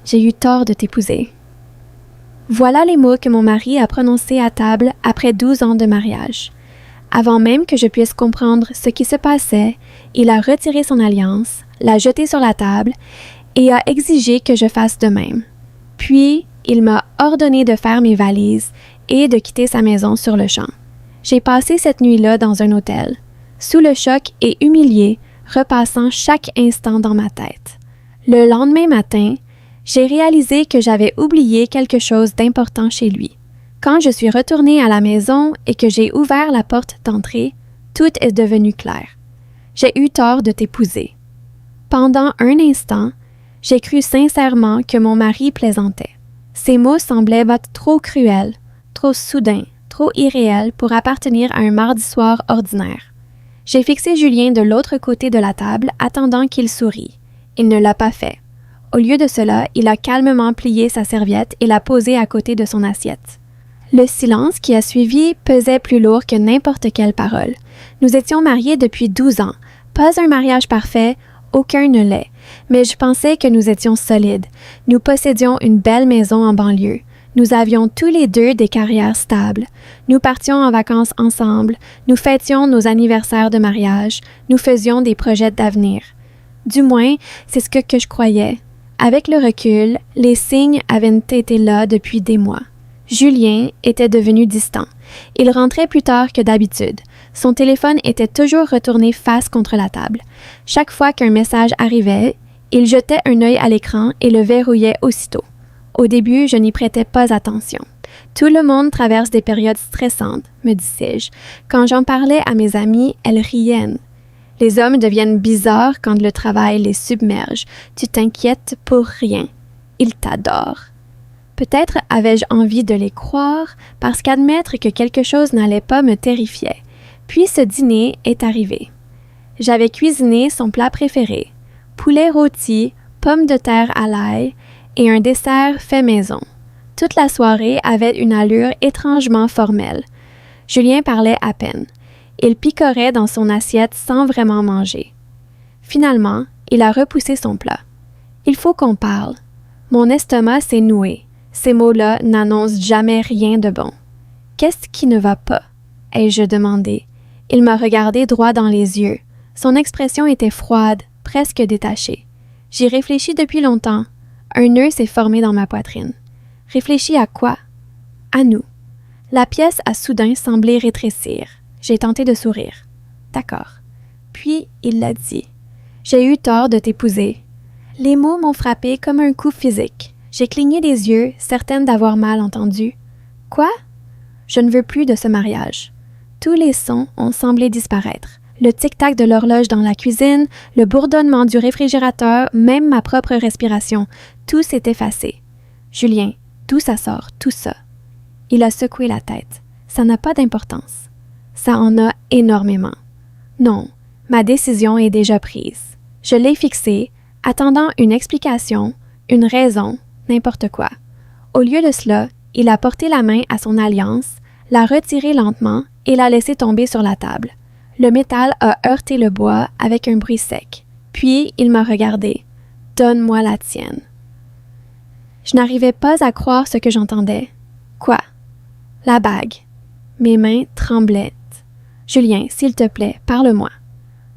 j'ai eu tort de t'épouser. Voilà les mots que mon mari a prononcés à table après 12 ans de mariage. Avant même que je puisse comprendre ce qui se passait, il a retiré son alliance, l'a jetée sur la table et a exigé que je fasse de même. Puis, il m'a ordonné de faire mes valises et de quitter sa maison sur le champ. J'ai passé cette nuit-là dans un hôtel, sous le choc et humilié, repassant chaque instant dans ma tête. Le lendemain matin, j'ai réalisé que j'avais oublié quelque chose d'important chez lui. Quand je suis retournée à la maison et que j'ai ouvert la porte d'entrée, tout est devenu clair. J'ai eu tort de t'épouser. Pendant un instant, j'ai cru sincèrement que mon mari plaisantait. Ces mots semblaient trop cruels, trop soudains, trop irréels pour appartenir à un mardi soir ordinaire. J'ai fixé Julien de l'autre côté de la table, attendant qu'il sourie. Il ne l'a pas fait. Au lieu de cela, il a calmement plié sa serviette et l'a posée à côté de son assiette. Le silence qui a suivi pesait plus lourd que n'importe quelle parole. Nous étions mariés depuis 12 ans. Pas un mariage parfait, aucun ne l'est. Mais je pensais que nous étions solides. Nous possédions une belle maison en banlieue. Nous avions tous les deux des carrières stables. Nous partions en vacances ensemble. Nous fêtions nos anniversaires de mariage. Nous faisions des projets d'avenir. Du moins, c'est ce que je croyais. Avec le recul, les signes avaient été là depuis des mois. Julien était devenu distant. Il rentrait plus tard que d'habitude. Son téléphone était toujours retourné face contre la table. Chaque fois qu'un message arrivait, il jetait un œil à l'écran et le verrouillait aussitôt. Au début, je n'y prêtais pas attention. Tout le monde traverse des périodes stressantes, me disais-je. Quand j'en parlais à mes amies, elles riaient. Les hommes deviennent bizarres quand le travail les submerge. Tu t'inquiètes pour rien. Ils t'adorent. Peut-être avais-je envie de les croire parce qu'admettre que quelque chose n'allait pas me terrifiait. Puis ce dîner est arrivé. J'avais cuisiné son plat préféré, poulet rôti, pommes de terre à l'ail et un dessert fait maison. Toute la soirée avait une allure étrangement formelle. Julien parlait à peine. Il picorait dans son assiette sans vraiment manger. Finalement, il a repoussé son plat. « Il faut qu'on parle. Mon estomac s'est noué. Ces mots-là n'annoncent jamais rien de bon. »« Qu'est-ce qui ne va pas? » ai-je demandé. Il m'a regardé droit dans les yeux. Son expression était froide, presque détachée. J'y réfléchis depuis longtemps. Un nœud s'est formé dans ma poitrine. Réfléchis à quoi? À nous. La pièce a soudain semblé rétrécir. J'ai tenté de sourire. D'accord. Puis, il l'a dit. J'ai eu tort de t'épouser. Les mots m'ont frappé comme un coup physique. J'ai cligné des yeux, certaine d'avoir mal entendu. Quoi? Je ne veux plus de ce mariage. Tous les sons ont semblé disparaître. Le tic-tac de l'horloge dans la cuisine, le bourdonnement du réfrigérateur, même ma propre respiration, tout s'est effacé. Julien, d'où ça sort, tout ça? Il a secoué la tête. Ça n'a pas d'importance. Ça en a énormément. Non, ma décision est déjà prise. Je l'ai fixée, attendant une explication, une raison, n'importe quoi. Au lieu de cela, il a porté la main à son alliance, l'a retirée lentement et l'a laissée tomber sur la table. Le métal a heurté le bois avec un bruit sec. Puis, il m'a regardé. « Donne-moi la tienne. » Je n'arrivais pas à croire ce que j'entendais. Quoi? La bague. Mes mains tremblaient. Julien, s'il te plaît, parle-moi.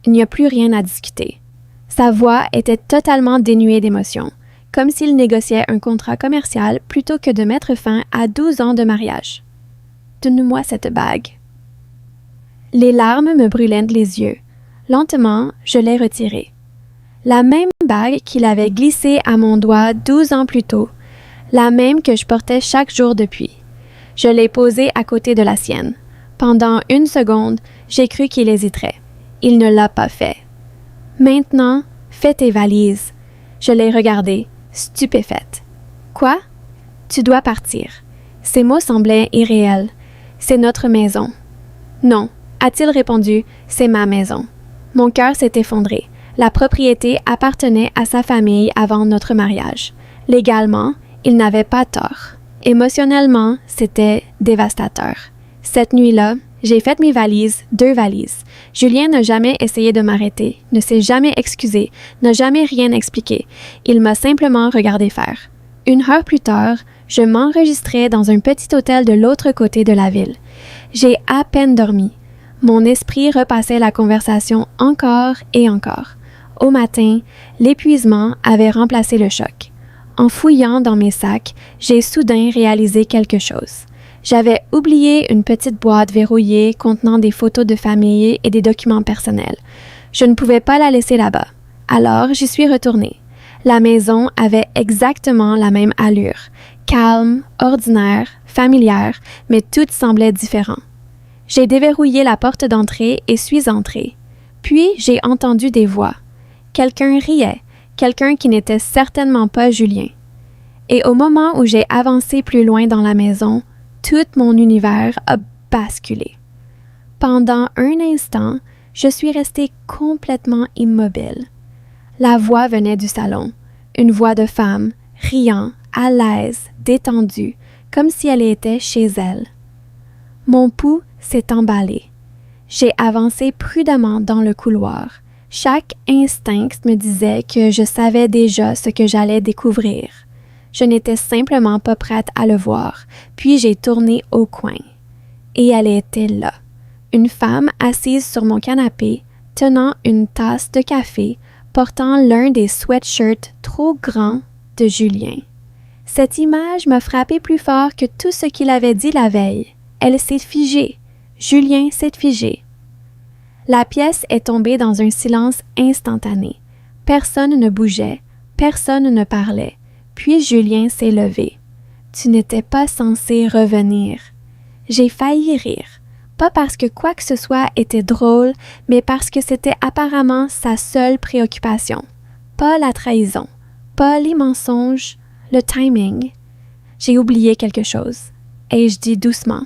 Il n'y a plus rien à discuter. Sa voix était totalement dénuée d'émotion, comme s'il négociait un contrat commercial plutôt que de mettre fin à 12 ans de mariage. Donne-moi cette bague. Les larmes me brûlaient les yeux. Lentement, je l'ai retirée. La même bague qu'il avait glissée à mon doigt 12 ans plus tôt, la même que je portais chaque jour depuis. Je l'ai posée à côté de la sienne. Pendant une seconde, j'ai cru qu'il hésiterait. Il ne l'a pas fait. Maintenant, fais tes valises. Je l'ai regardé, stupéfaite. Quoi? Tu dois partir. Ces mots semblaient irréels. C'est notre maison. Non, a-t-il répondu, c'est ma maison. Mon cœur s'est effondré. La propriété appartenait à sa famille avant notre mariage. Légalement, il n'avait pas tort. Émotionnellement, c'était dévastateur. Cette nuit-là, j'ai fait mes valises, 2 valises. Julien n'a jamais essayé de m'arrêter, ne s'est jamais excusé, n'a jamais rien expliqué. Il m'a simplement regardé faire. 1 heure plus tard, je m'enregistrais dans un petit hôtel de l'autre côté de la ville. J'ai à peine dormi. Mon esprit repassait la conversation encore et encore. Au matin, l'épuisement avait remplacé le choc. En fouillant dans mes sacs, j'ai soudain réalisé quelque chose. J'avais oublié une petite boîte verrouillée contenant des photos de famille et des documents personnels. Je ne pouvais pas la laisser là-bas. Alors, j'y suis retournée. La maison avait exactement la même allure. Calme, ordinaire, familière, mais tout semblait différent. J'ai déverrouillé la porte d'entrée et suis entrée. Puis, j'ai entendu des voix. Quelqu'un riait, quelqu'un qui n'était certainement pas Julien. Et au moment où j'ai avancé plus loin dans la maison, tout mon univers a basculé. Pendant un instant, je suis restée complètement immobile. La voix venait du salon, une voix de femme, riant, à l'aise, détendue, comme si elle était chez elle. Mon pouls s'est emballé. J'ai avancé prudemment dans le couloir. Chaque instinct me disait que je savais déjà ce que j'allais découvrir. Je n'étais simplement pas prête à le voir, puis j'ai tourné au coin. Et elle était là, une femme assise sur mon canapé, tenant une tasse de café, portant l'un des sweatshirts trop grands de Julien. Cette image m'a frappé plus fort que tout ce qu'il avait dit la veille. Elle s'est figée. Julien s'est figé. La pièce est tombée dans un silence instantané. Personne ne bougeait, personne ne parlait. Puis Julien s'est levé. « Tu n'étais pas censé revenir. » J'ai failli rire. Pas parce que quoi que ce soit était drôle, mais parce que c'était apparemment sa seule préoccupation. Pas la trahison, pas les mensonges, le timing. J'ai oublié quelque chose. Ai-je dit doucement.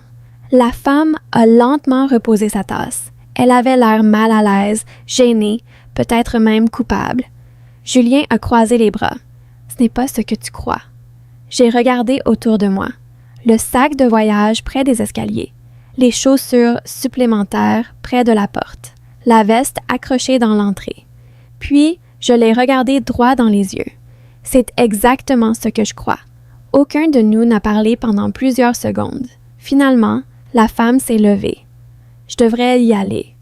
La femme a lentement reposé sa tasse. Elle avait l'air mal à l'aise, gênée, peut-être même coupable. Julien a croisé les bras. Ce n'est pas ce que tu crois. J'ai regardé autour de moi. Le sac de voyage près des escaliers. Les chaussures supplémentaires près de la porte. La veste accrochée dans l'entrée. Puis, je l'ai regardé droit dans les yeux. C'est exactement ce que je crois. Aucun de nous n'a parlé pendant plusieurs secondes. Finalement, la femme s'est levée. Je devrais y aller.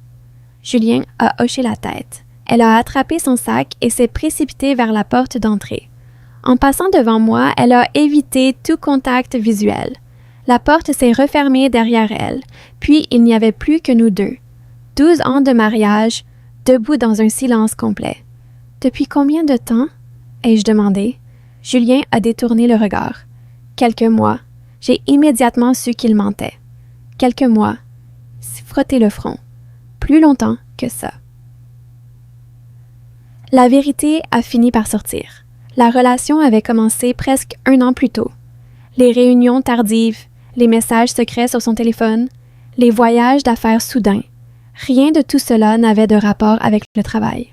Julien a hoché la tête. Elle a attrapé son sac et s'est précipitée vers la porte d'entrée. En passant devant moi, elle a évité tout contact visuel. La porte s'est refermée derrière elle, puis il n'y avait plus que nous deux. 12 ans de mariage, debout dans un silence complet. Depuis combien de temps? Ai-je demandé. Julien a détourné le regard. Quelques mois. J'ai immédiatement su qu'il mentait. Quelques mois. Frotter le front. Plus longtemps que ça. La vérité a fini par sortir. La relation avait commencé presque 1 an plus tôt. Les réunions tardives, les messages secrets sur son téléphone, les voyages d'affaires soudains. Rien de tout cela n'avait de rapport avec le travail.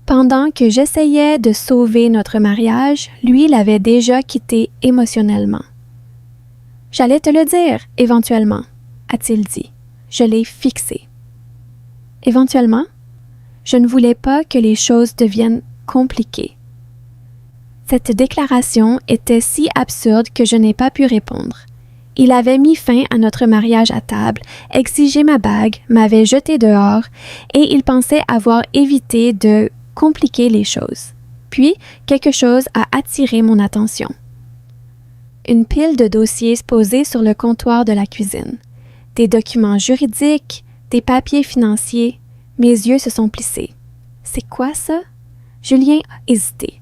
Pendant que j'essayais de sauver notre mariage, lui l'avait déjà quitté émotionnellement. « J'allais te le dire, éventuellement », a-t-il dit. Je l'ai fixé. Éventuellement, je ne voulais pas que les choses deviennent compliquées. Cette déclaration était si absurde que je n'ai pas pu répondre. Il avait mis fin à notre mariage à table, exigé ma bague, m'avait jeté dehors, et il pensait avoir évité de compliquer les choses. Puis, quelque chose a attiré mon attention. Une pile de dossiers posés sur le comptoir de la cuisine. Des documents juridiques, des papiers financiers. Mes yeux se sont plissés. C'est quoi ça? Julien a hésité.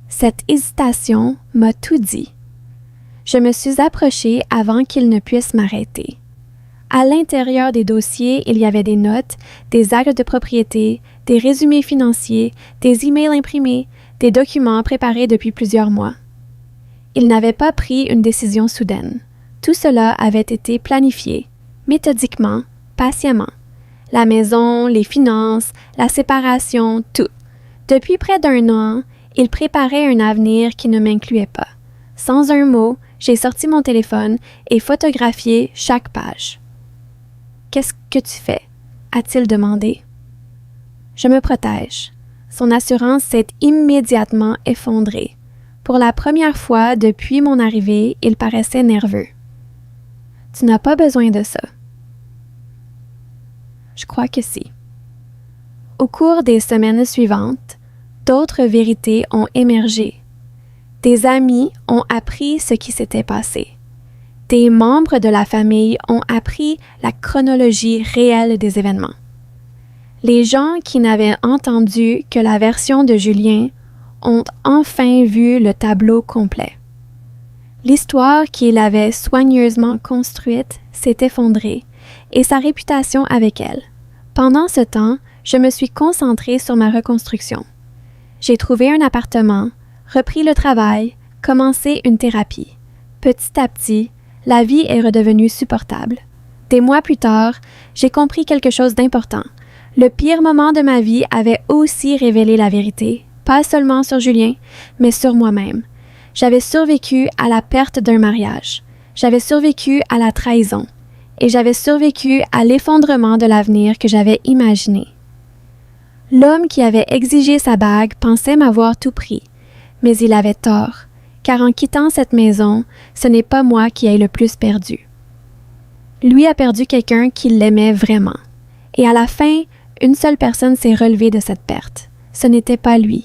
Cette hésitation m'a tout dit. Je me suis approchée avant qu'il ne puisse m'arrêter. À l'intérieur des dossiers, il y avait des notes, des actes de propriété, des résumés financiers, des emails imprimés, des documents préparés depuis plusieurs mois. Il n'avait pas pris une décision soudaine. Tout cela avait été planifié, méthodiquement, patiemment. La maison, les finances, la séparation, tout. Depuis près d'1 an, il préparait un avenir qui ne m'incluait pas. Sans un mot, j'ai sorti mon téléphone et photographié chaque page. « Qu'est-ce que tu fais? » a-t-il demandé. « Je me protège. » Son assurance s'est immédiatement effondrée. Pour la première fois depuis mon arrivée, il paraissait nerveux. « Tu n'as pas besoin de ça. » Je crois que si. Au cours des semaines suivantes, d'autres vérités ont émergé. Des amis ont appris ce qui s'était passé. Des membres de la famille ont appris la chronologie réelle des événements. Les gens qui n'avaient entendu que la version de Julien ont enfin vu le tableau complet. L'histoire qu'il avait soigneusement construite s'est effondrée et sa réputation avec elle. Pendant ce temps, je me suis concentrée sur ma reconstruction. J'ai trouvé un appartement, repris le travail, commencé une thérapie. Petit à petit, la vie est redevenue supportable. Des mois plus tard, j'ai compris quelque chose d'important. Le pire moment de ma vie avait aussi révélé la vérité, pas seulement sur Julien, mais sur moi-même. J'avais survécu à la perte d'un mariage. J'avais survécu à la trahison. Et j'avais survécu à l'effondrement de l'avenir que j'avais imaginé. L'homme qui avait exigé sa bague pensait m'avoir tout pris, mais il avait tort, car en quittant cette maison, ce n'est pas moi qui ai le plus perdu. Lui a perdu quelqu'un qui l'aimait vraiment. Et à la fin, une seule personne s'est relevée de cette perte. Ce n'était pas lui.